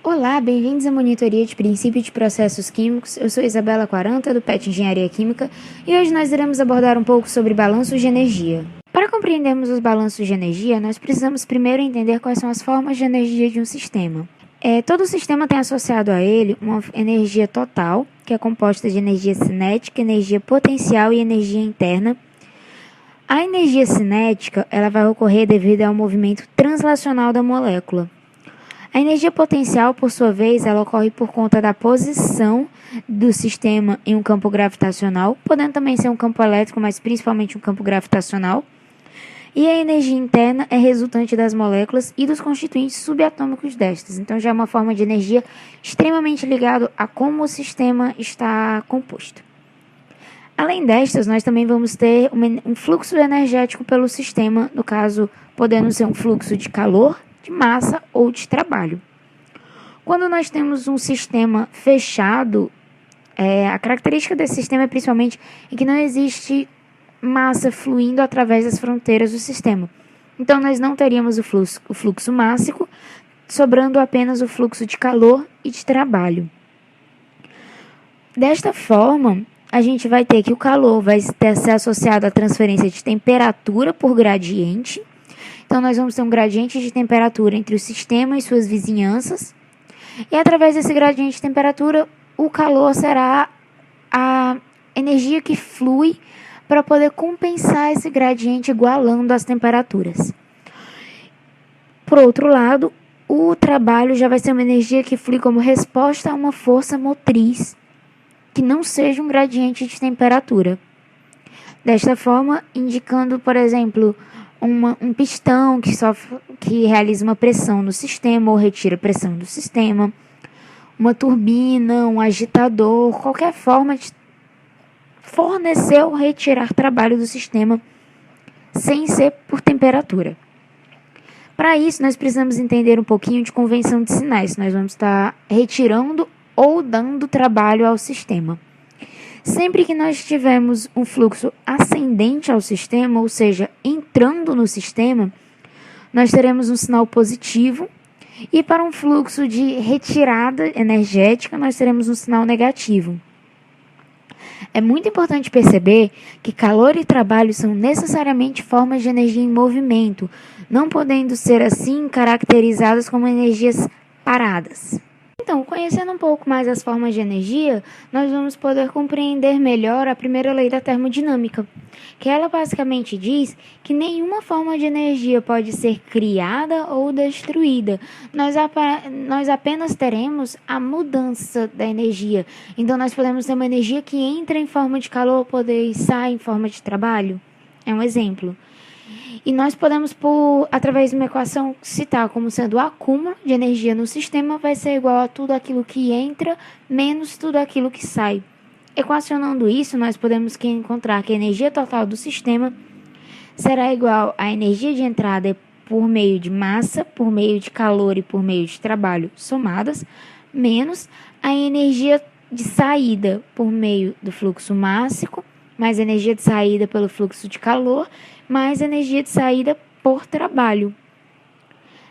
Olá, bem-vindos à monitoria de princípios de processos químicos. Eu sou Isabela Quaranta, do PET Engenharia Química, e hoje nós iremos abordar um pouco sobre balanços de energia. Para compreendermos os balanços de energia, nós precisamos primeiro entender quais são as formas de energia de um sistema. Todo sistema tem associado a ele uma energia total, que é composta de energia cinética, energia potencial e energia interna. A energia cinética ela vai ocorrer devido ao movimento translacional da molécula. A energia potencial, por sua vez, ela ocorre por conta da posição do sistema em um campo gravitacional, podendo também ser um campo elétrico, mas principalmente um campo gravitacional. E a energia interna é resultante das moléculas e dos constituintes subatômicos destas. Então, já é uma forma de energia extremamente ligada a como o sistema está composto. Além destas, nós também vamos ter um fluxo energético pelo sistema, no caso, podendo ser um fluxo de calor, de massa ou de trabalho. Quando nós temos um sistema fechado, a característica desse sistema é principalmente em que não existe massa fluindo através das fronteiras do sistema. Então, nós não teríamos o fluxo mássico, sobrando apenas o fluxo de calor e de trabalho. Desta forma, a gente vai ter que o calor vai ser associado à transferência de temperatura por gradiente. Então, nós vamos ter um gradiente de temperatura entre o sistema e suas vizinhanças. E, através desse gradiente de temperatura, o calor será a energia que flui para poder compensar esse gradiente igualando as temperaturas. Por outro lado, o trabalho já vai ser uma energia que flui como resposta a uma força motriz que não seja um gradiente de temperatura. Desta forma, indicando, por exemplo, um pistão que realiza uma pressão no sistema ou retira pressão do sistema, uma turbina, um agitador, qualquer forma de fornecer ou retirar trabalho do sistema sem ser por temperatura. Para isso, nós precisamos entender um pouquinho de convenção de sinais. Nós vamos estar retirando ou dando trabalho ao sistema. Sempre que nós tivermos um fluxo ascendente ao sistema, ou seja, entrando no sistema, nós teremos um sinal positivo, e para um fluxo de retirada energética, nós teremos um sinal negativo. É muito importante perceber que calor e trabalho são necessariamente formas de energia em movimento, não podendo ser assim caracterizadas como energias paradas. Então, conhecendo um pouco mais as formas de energia, nós vamos poder compreender melhor a primeira lei da termodinâmica, que ela basicamente diz que nenhuma forma de energia pode ser criada ou destruída. Nós apenas teremos a mudança da energia. Então, nós podemos ter uma energia que entra em forma de calor, poder sai em forma de trabalho. É um exemplo. E nós podemos, através de uma equação, citar como sendo o acúmulo de energia no sistema vai ser igual a tudo aquilo que entra menos tudo aquilo que sai. Equacionando isso, nós podemos encontrar que a energia total do sistema será igual à energia de entrada por meio de massa, por meio de calor e por meio de trabalho somadas, menos a energia de saída por meio do fluxo mássico, mais energia de saída pelo fluxo de calor, mais energia de saída por trabalho.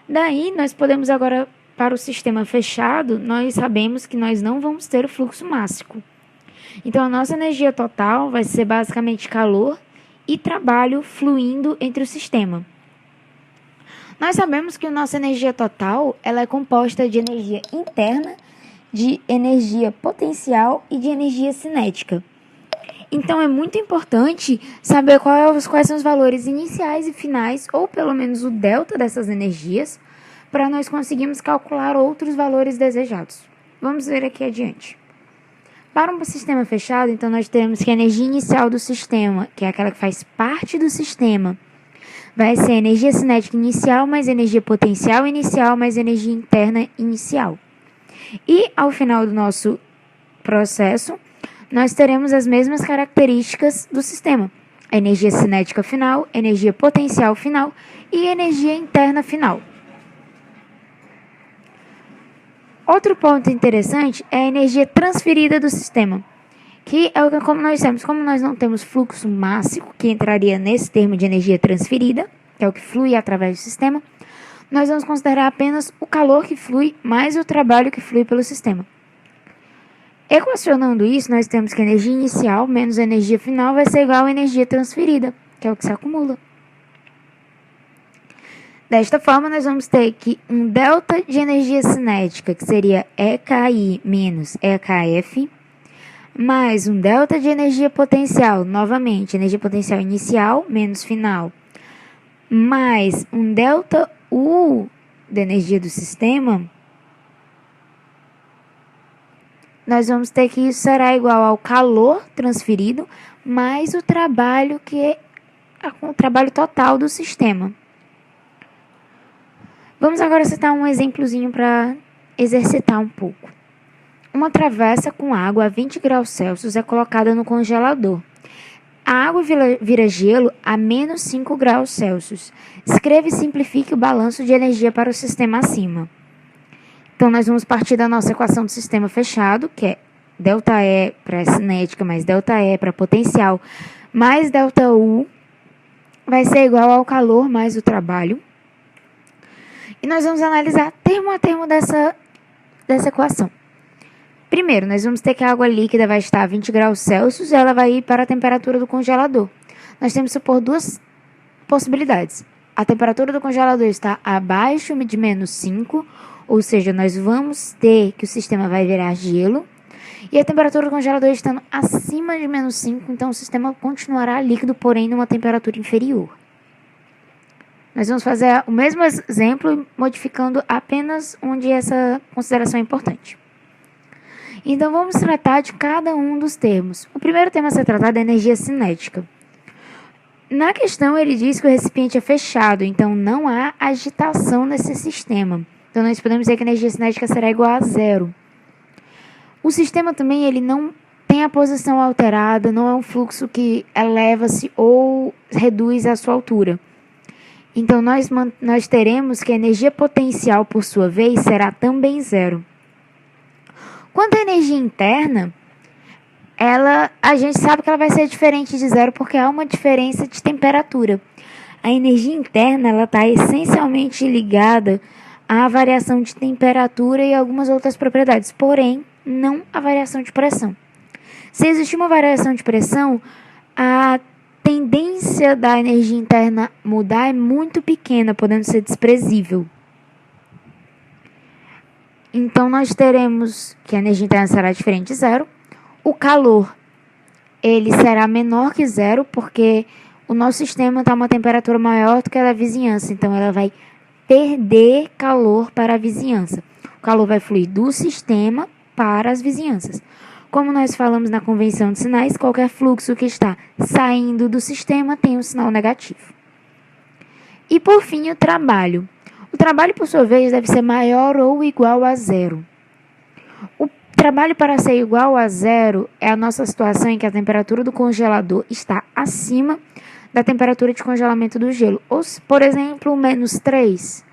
Daí, nós podemos agora, para o sistema fechado, nós sabemos que nós não vamos ter o fluxo mássico. Então, a nossa energia total vai ser basicamente calor e trabalho fluindo entre o sistema. Nós sabemos que a nossa energia total ela é composta de energia interna, de energia potencial e de energia cinética. Então, é muito importante saber quais são os valores iniciais e finais, ou pelo menos o delta dessas energias, para nós conseguirmos calcular outros valores desejados. Vamos ver aqui adiante. Para um sistema fechado, então, nós teremos que a energia inicial do sistema, que é aquela que faz parte do sistema, vai ser a energia cinética inicial mais energia potencial inicial mais energia interna inicial. E, ao final do nosso processo, nós teremos as mesmas características do sistema. A energia cinética final, energia potencial final e energia interna final. Outro ponto interessante é a energia transferida do sistema, que é como nós temos. Como nós não temos fluxo mássico, que entraria nesse termo de energia transferida, que é o que flui através do sistema, nós vamos considerar apenas o calor que flui mais o trabalho que flui pelo sistema. Equacionando isso, nós temos que a energia inicial menos a energia final vai ser igual à energia transferida, que é o que se acumula. Desta forma, nós vamos ter que um delta de energia cinética, que seria EKI menos EKF, mais um delta de energia potencial, novamente, energia potencial inicial menos final, mais um delta U da energia do sistema, nós vamos ter que isso será igual ao calor transferido mais o trabalho o trabalho total do sistema. Vamos agora citar um exemplozinho para exercitar um pouco. Uma travessa com água a 20 graus Celsius é colocada no congelador. A água vira gelo a menos 5 graus Celsius. Escreva e simplifique o balanço de energia para o sistema acima. Então, nós vamos partir da nossa equação do sistema fechado, que é ΔE para cinética mais ΔE para potencial, mais ΔU, vai ser igual ao calor mais o trabalho. E nós vamos analisar termo a termo dessa equação. Primeiro, nós vamos ter que a água líquida vai estar a 20 graus Celsius e ela vai ir para a temperatura do congelador. Nós temos que supor duas possibilidades. A temperatura do congelador está abaixo de menos 5, ou seja, nós vamos ter que o sistema vai virar gelo. E a temperatura do congelador estando acima de menos 5, então o sistema continuará líquido, porém numa temperatura inferior. Nós vamos fazer o mesmo exemplo, modificando apenas onde essa consideração é importante. Então, vamos tratar de cada um dos termos. O primeiro termo a ser tratado é a energia cinética. Na questão, ele diz que o recipiente é fechado, então não há agitação nesse sistema. Então, nós podemos dizer que a energia cinética será igual a zero. O sistema também ele não tem a posição alterada, não é um fluxo que eleva-se ou reduz a sua altura. Então, nós teremos que a energia potencial, por sua vez, será também zero. Quanto à energia interna, a gente sabe que ela vai ser diferente de zero porque há uma diferença de temperatura. A energia interna ela está essencialmente ligada à variação de temperatura e algumas outras propriedades, porém, não à variação de pressão. Se existir uma variação de pressão, a tendência da energia interna mudar é muito pequena, podendo ser desprezível. Então, nós teremos que a energia interna será diferente de zero. O calor, ele será menor que zero, porque o nosso sistema está a uma temperatura maior do que a da vizinhança. Então, ela vai perder calor para a vizinhança. O calor vai fluir do sistema para as vizinhanças. Como nós falamos na convenção de sinais, qualquer fluxo que está saindo do sistema tem um sinal negativo. E, por fim, o trabalho. O trabalho, por sua vez, deve ser maior ou igual a zero. O trabalho para ser igual a zero é a nossa situação em que a temperatura do congelador está acima da temperatura de congelamento do gelo. Ou, por exemplo, menos 3.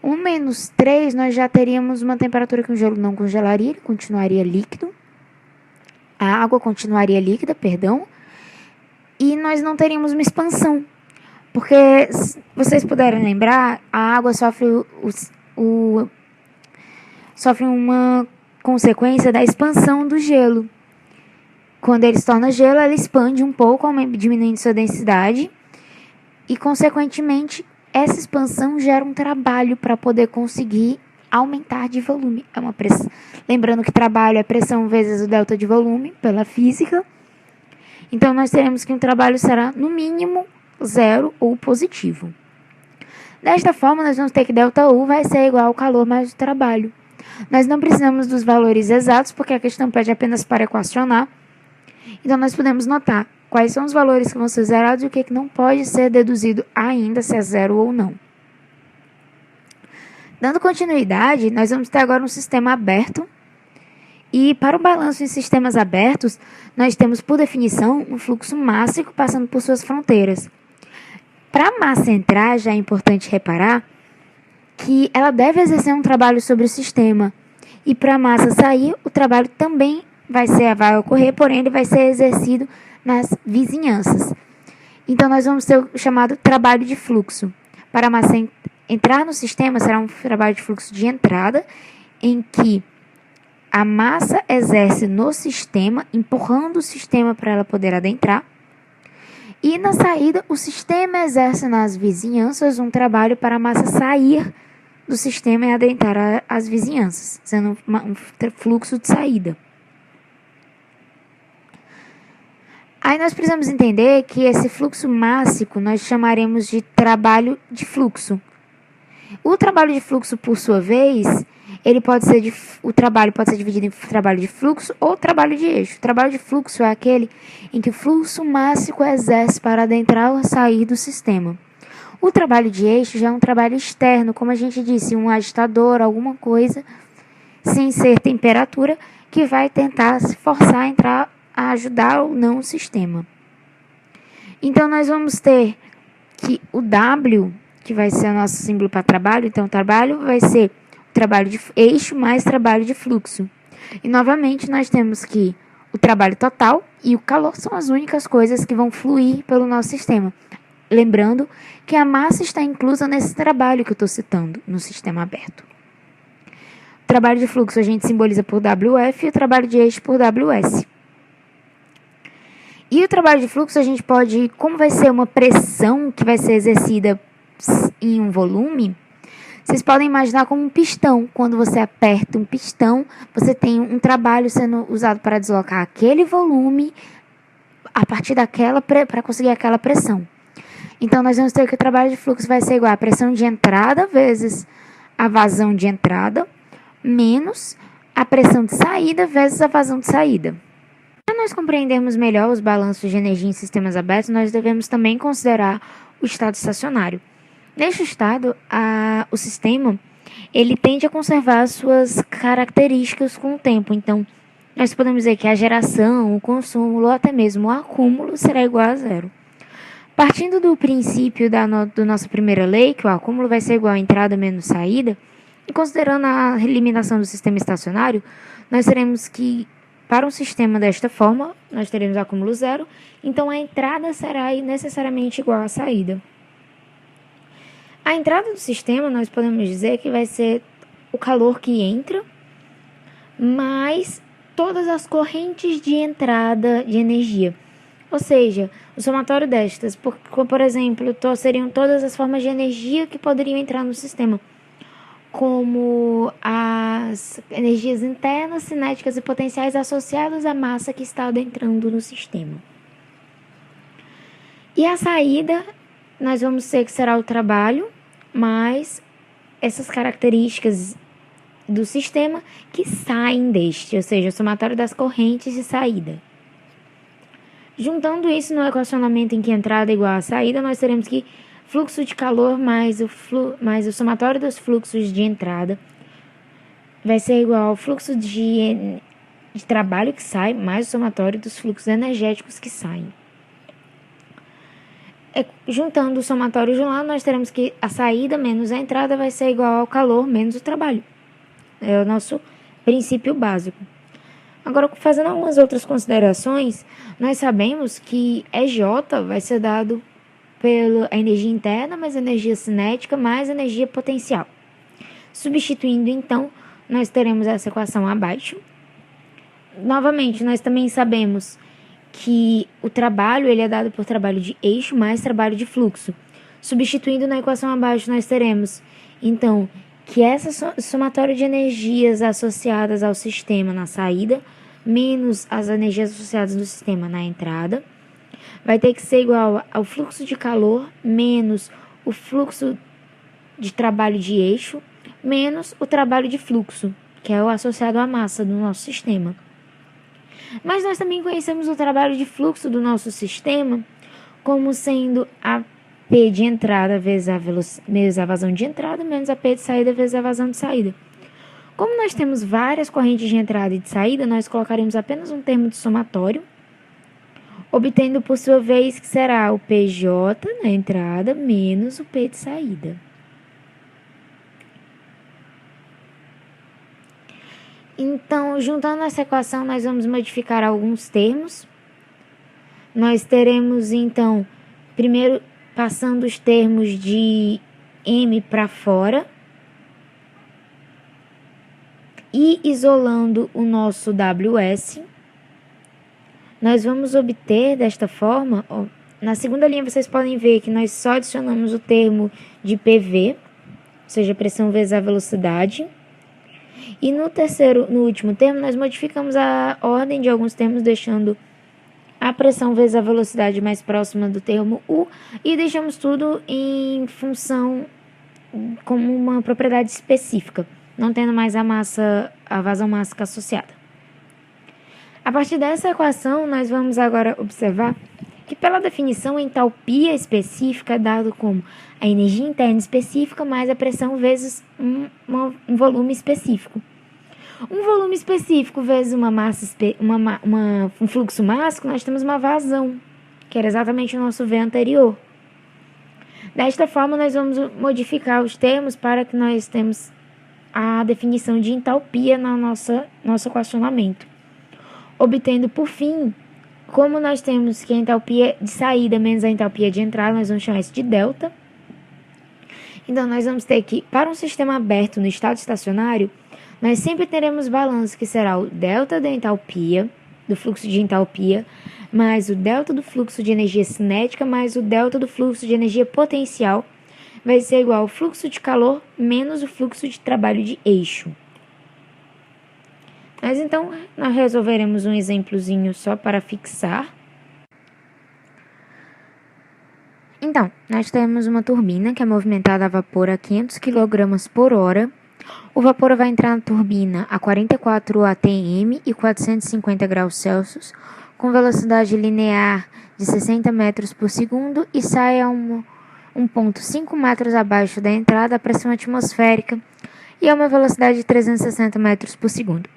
Um menos 3, nós já teríamos uma temperatura que o gelo não congelaria, ele continuaria líquido. A água continuaria líquida, e nós não teríamos uma expansão. Porque, se vocês puderem lembrar, a água sofre uma consequência da expansão do gelo. Quando ele se torna gelo, ela expande um pouco, diminuindo sua densidade. E, consequentemente, essa expansão gera um trabalho para poder conseguir aumentar de volume. É uma pressão. Lembrando que trabalho é pressão vezes o delta de volume, pela física. Então, nós teremos que o trabalho será, no mínimo, zero ou positivo. Desta forma, nós vamos ter que ΔU vai ser igual ao calor mais o trabalho. Nós não precisamos dos valores exatos, porque a questão pede apenas para equacionar. Então, nós podemos notar quais são os valores que vão ser zerados e o que não pode ser deduzido ainda, se é zero ou não. Dando continuidade, nós vamos ter agora um sistema aberto. E para o balanço em sistemas abertos, nós temos, por definição, um fluxo mássico passando por suas fronteiras. Para a massa entrar, já é importante reparar que ela deve exercer um trabalho sobre o sistema. E para a massa sair, o trabalho também vai ocorrer, porém ele vai ser exercido nas vizinhanças. Então, nós vamos ter o chamado trabalho de fluxo. Para a massa entrar no sistema será um trabalho de fluxo de entrada, em que a massa exerce no sistema, empurrando o sistema para ela poder adentrar. E na saída, o sistema exerce nas vizinhanças um trabalho para a massa sair do sistema e adentrar as vizinhanças, sendo um fluxo de saída. Aí nós precisamos entender que esse fluxo mássico nós chamaremos de trabalho de fluxo. O trabalho de fluxo, por sua vez, o trabalho pode ser dividido em trabalho de fluxo ou trabalho de eixo. O trabalho de fluxo é aquele em que o fluxo mássico exerce para adentrar ou sair do sistema. O trabalho de eixo já é um trabalho externo, como a gente disse, um agitador, alguma coisa, sem ser temperatura, que vai tentar se forçar a entrar, a ajudar ou não o sistema. Então, nós vamos ter que o W, que vai ser o nosso símbolo para trabalho, então o trabalho vai ser trabalho de eixo mais trabalho de fluxo. E novamente nós temos que o trabalho total e o calor são as únicas coisas que vão fluir pelo nosso sistema. Lembrando que a massa está inclusa nesse trabalho que eu estou citando no sistema aberto. O trabalho de fluxo a gente simboliza por WF e o trabalho de eixo por WS. E o trabalho de fluxo a gente pode, como vai ser uma pressão que vai ser exercida em um volume, vocês podem imaginar como um pistão. Quando você aperta um pistão, você tem um trabalho sendo usado para deslocar aquele volume a partir daquela para conseguir aquela pressão. Então, nós vamos ter que o trabalho de fluxo vai ser igual a pressão de entrada vezes a vazão de entrada, menos a pressão de saída vezes a vazão de saída. Para nós compreendermos melhor os balanços de energia em sistemas abertos, nós devemos também considerar o estado estacionário. Neste estado, o sistema ele tende a conservar suas características com o tempo. Então, nós podemos dizer que a geração, o consumo ou até mesmo o acúmulo será igual a zero. Partindo do princípio da nossa primeira lei, que o acúmulo vai ser igual a entrada menos saída, e considerando a eliminação do sistema estacionário, nós teremos que, para um sistema desta forma, nós teremos acúmulo zero, então a entrada será necessariamente igual à saída. A entrada do sistema, nós podemos dizer que vai ser o calor que entra, mais todas as correntes de entrada de energia. Ou seja, o somatório destas, por exemplo, seriam todas as formas de energia que poderiam entrar no sistema, como as energias internas, cinéticas e potenciais associadas à massa que está adentrando no sistema. E a saída, nós vamos ter que será o trabalho, mais essas características do sistema que saem deste, ou seja, o somatório das correntes de saída. Juntando isso no equacionamento em que entrada é igual a saída, nós teremos que fluxo de calor mais o somatório dos fluxos de entrada vai ser igual ao fluxo de trabalho que sai mais o somatório dos fluxos energéticos que saem. Juntando o somatório de um lado, nós teremos que a saída menos a entrada vai ser igual ao calor menos o trabalho. É o nosso princípio básico. Agora, fazendo algumas outras considerações, nós sabemos que EJ vai ser dado pela energia interna mais energia cinética mais energia potencial. Substituindo, então, nós teremos essa equação abaixo. Novamente, nós também sabemos que o trabalho ele é dado por trabalho de eixo mais trabalho de fluxo. Substituindo na equação abaixo, nós teremos, então, que essa somatória de energias associadas ao sistema na saída, menos as energias associadas no sistema na entrada, vai ter que ser igual ao fluxo de calor, menos o fluxo de trabalho de eixo, menos o trabalho de fluxo, que é o associado à massa do nosso sistema. Mas nós também conhecemos o trabalho de fluxo do nosso sistema como sendo a P de entrada vezes a vazão de entrada, menos a P de saída vezes a vazão de saída. Como nós temos várias correntes de entrada e de saída, nós colocaremos apenas um termo de somatório, obtendo por sua vez que será o PJ na entrada menos o P de saída. Então, juntando essa equação, nós vamos modificar alguns termos. Nós teremos, então, primeiro, passando os termos de M para fora e isolando o nosso WS, nós vamos obter desta forma, ó, na segunda linha vocês podem ver que nós só adicionamos o termo de PV, ou seja, pressão vezes a velocidade. E no último termo, nós modificamos a ordem de alguns termos, deixando a pressão vezes a velocidade mais próxima do termo U e deixamos tudo em função como uma propriedade específica, não tendo mais a vazão mássica associada. A partir dessa equação, nós vamos agora observar que, pela definição, a entalpia específica é dado como a energia interna específica mais a pressão vezes um volume específico. Um volume específico vezes um fluxo mássico, nós temos uma vazão, que era exatamente o nosso V anterior. Desta forma, nós vamos modificar os termos para que nós temos a definição de entalpia no nosso equacionamento, obtendo, por fim, como nós temos que a entalpia de saída menos a entalpia de entrada, nós vamos chamar isso de delta. Então, nós vamos ter que, para um sistema aberto no estado estacionário, nós sempre teremos balanço, que será o delta da entalpia, do fluxo de entalpia, mais o delta do fluxo de energia cinética, mais o delta do fluxo de energia potencial, vai ser igual ao fluxo de calor menos o fluxo de trabalho de eixo. Mas então, nós resolveremos um exemplozinho só para fixar. Então, nós temos uma turbina que é movimentada a vapor a 500 kg por hora. O vapor vai entrar na turbina a 44 atm e 450 graus Celsius, com velocidade linear de 60 metros por segundo e sai a 1,5 metros abaixo da entrada a pressão atmosférica e a uma velocidade de 360 metros por segundo.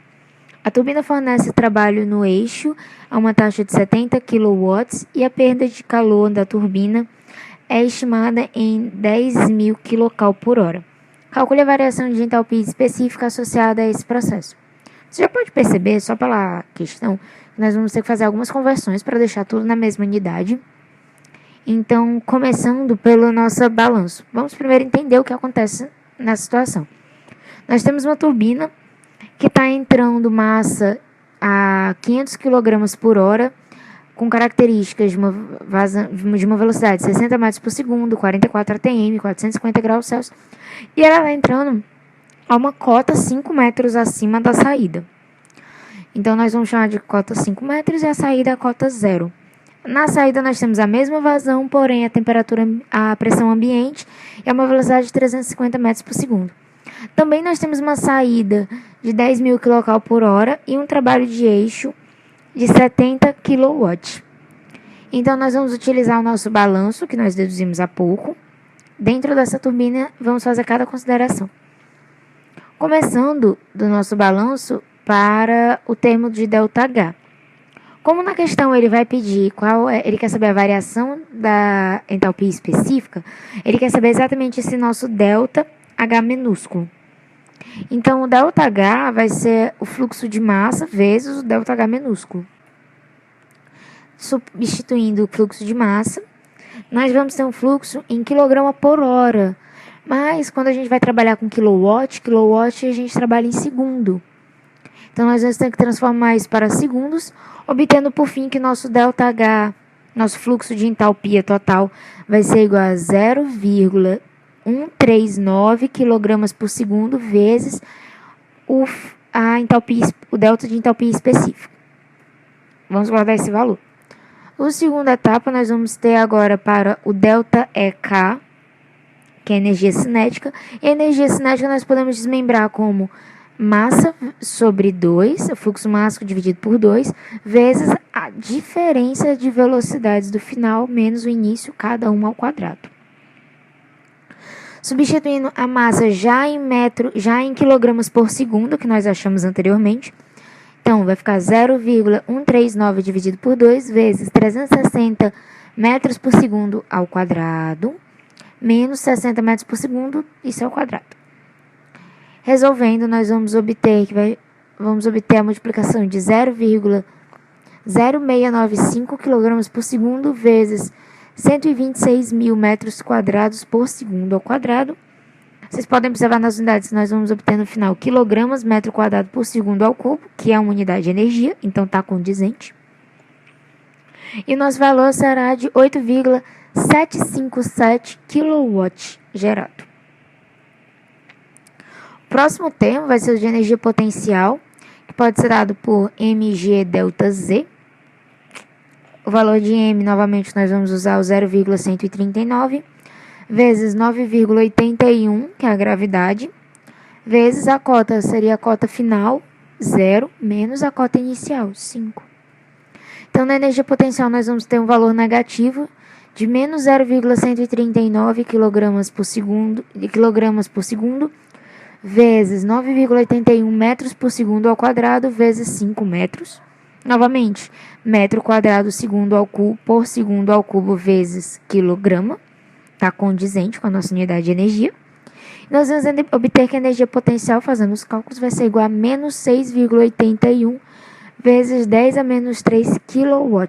A turbina fornece trabalho no eixo a uma taxa de 70 kW e a perda de calor da turbina é estimada em 10.000 kcal por hora. Calcule a variação de entalpia específica associada a esse processo. Você já pode perceber, só pela questão, que nós vamos ter que fazer algumas conversões para deixar tudo na mesma unidade. Então, começando pelo nosso balanço. Vamos primeiro entender o que acontece nessa situação. Nós temos uma turbina que está entrando massa a 500 kg por hora, com características de uma velocidade de 60 metros por segundo, 44 atm, 450 graus Celsius, e ela está entrando a uma cota 5 metros acima da saída. Então, nós vamos chamar de cota 5 metros e a saída a cota 0. Na saída, nós temos a mesma vazão, porém a pressão ambiente é uma velocidade de 350 metros por segundo. Também nós temos uma saída de 10.000 kcal por hora e um trabalho de eixo de 70 kW. Então, nós vamos utilizar o nosso balanço, que nós deduzimos há pouco. Dentro dessa turbina, vamos fazer cada consideração. Começando do nosso balanço para o termo de ΔH. Como na questão ele vai pedir ele quer saber a variação da entalpia específica, ele quer saber exatamente esse nosso ΔH minúsculo. Então, o ΔH vai ser o fluxo de massa vezes o ΔH minúsculo. Substituindo o fluxo de massa, nós vamos ter um fluxo em quilograma por hora. Mas, quando a gente vai trabalhar com quilowatt a gente trabalha em segundo. Então, nós vamos ter que transformar isso para segundos, obtendo por fim que nosso ΔH, nosso fluxo de entalpia total, vai ser igual a 0,139 kg por segundo vezes o delta de entalpia específico. Vamos guardar esse valor. A segunda etapa, nós vamos ter agora para o ΔEK, que é a energia cinética. E a energia cinética nós podemos desmembrar como massa sobre 2, o fluxo mássico dividido por 2, vezes a diferença de velocidades do final menos o início, cada uma ao quadrado. Substituindo a massa já em quilogramas por segundo, que nós achamos anteriormente. Então, vai ficar 0,139 dividido por 2 vezes 360 metros por segundo ao quadrado, menos 60 metros por segundo, isso ao quadrado. Resolvendo, nós vamos obter a multiplicação de 0,0695 kg por segundo vezes 126 mil metros quadrados por segundo ao quadrado. Vocês podem observar nas unidades que nós vamos obter no final quilogramas metro quadrado por segundo ao cubo, que é uma unidade de energia, então está condizente. E nosso valor será de 8,757 kW gerado. O próximo termo vai ser o de energia potencial, que pode ser dado por mg delta z. O valor de m, novamente, nós vamos usar o 0,139, vezes 9,81, que é a gravidade, vezes a cota, seria a cota final, 0, menos a cota inicial, 5. Então, na energia potencial, nós vamos ter um valor negativo de menos 0,139 kg por segundo, vezes 9,81 metros por segundo ao quadrado, vezes 5 metros. Novamente, metro quadrado por segundo ao cubo, vezes quilograma. Está condizente com a nossa unidade de energia. Nós vamos obter que a energia potencial, fazendo os cálculos, vai ser igual a menos 6,81 vezes 10 a menos 3 kW.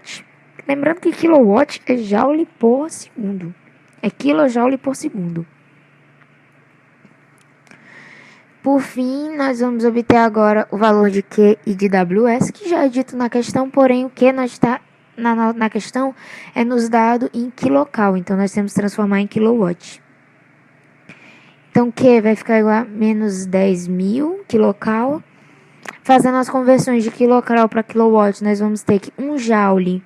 Lembrando que kilowatt é joule por segundo. É quilojoule por segundo. Por fim, nós vamos obter agora o valor de Q e de WS, que já é dito na questão, porém o Q nós está na questão é nos dado em quilocal, então nós temos que transformar em kilowatt. Então, Q vai ficar igual a menos 10.000 quilocal. Fazendo as conversões de quilocal para kilowatt, nós vamos ter que 1 joule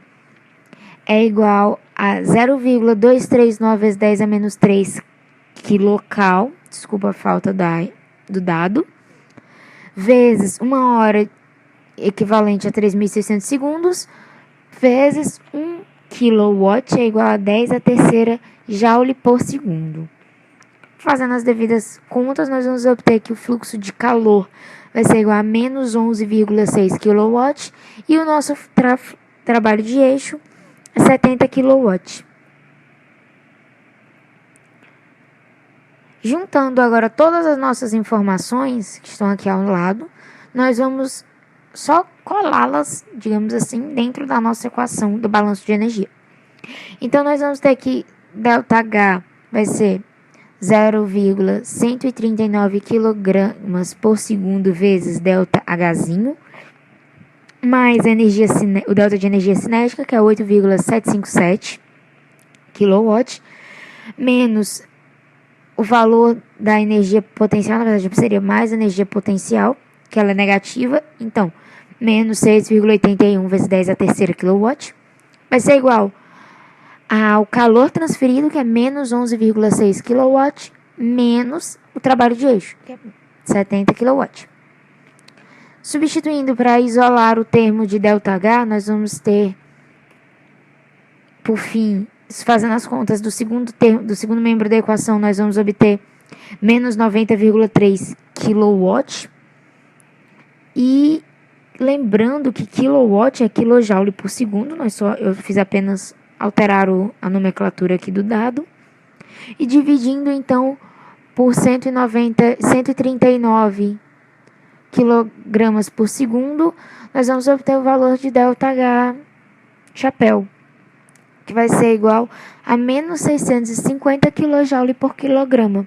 é igual a 0,239 vezes 10 a menos 3 quilocal, desculpa a falta do dado, vezes 1 hora equivalente a 3.600 segundos, vezes 1 kilowatt é igual a 10 a terceira joule por segundo. Fazendo as devidas contas, nós vamos obter que o fluxo de calor vai ser igual a menos 11,6 kW e o nosso trabalho de eixo é 70 kW. Juntando agora todas as nossas informações que estão aqui ao lado, nós vamos só colá-las, digamos assim, dentro da nossa equação do balanço de energia. Então, nós vamos ter que ΔH vai ser 0,139 kg por segundo vezes ΔHzinho, mais o delta de energia cinética, que é 8,757 kW, menos o valor da energia potencial, na verdade seria mais energia potencial, que ela é negativa, então, menos 6,81 vezes 10 a terceira kW, vai ser igual ao calor transferido, que é menos 11,6 kW, menos o trabalho de eixo, que é 70 kW. Substituindo para isolar o termo de ΔH, nós vamos ter, por fim, fazendo as contas do segundo membro da equação, nós vamos obter menos 90,3 kW. E lembrando que kilowatt é quilojoule por segundo, eu fiz apenas alterar a nomenclatura aqui do dado. E dividindo, então, por 139 kg por segundo, nós vamos obter o valor de ΔH chapéu, que vai ser igual a menos 650 kJ por quilograma.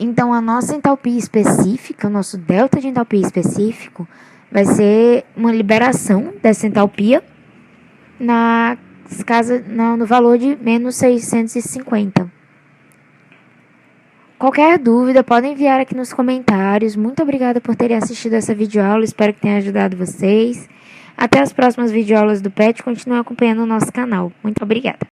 Então, a nossa entalpia específica, o nosso delta de entalpia específico, vai ser uma liberação dessa entalpia no valor de menos 650. Qualquer dúvida, podem enviar aqui nos comentários. Muito obrigada por terem assistido essa videoaula, espero que tenha ajudado vocês. Até as próximas videoaulas do PET, continuem acompanhando o nosso canal. Muito obrigada.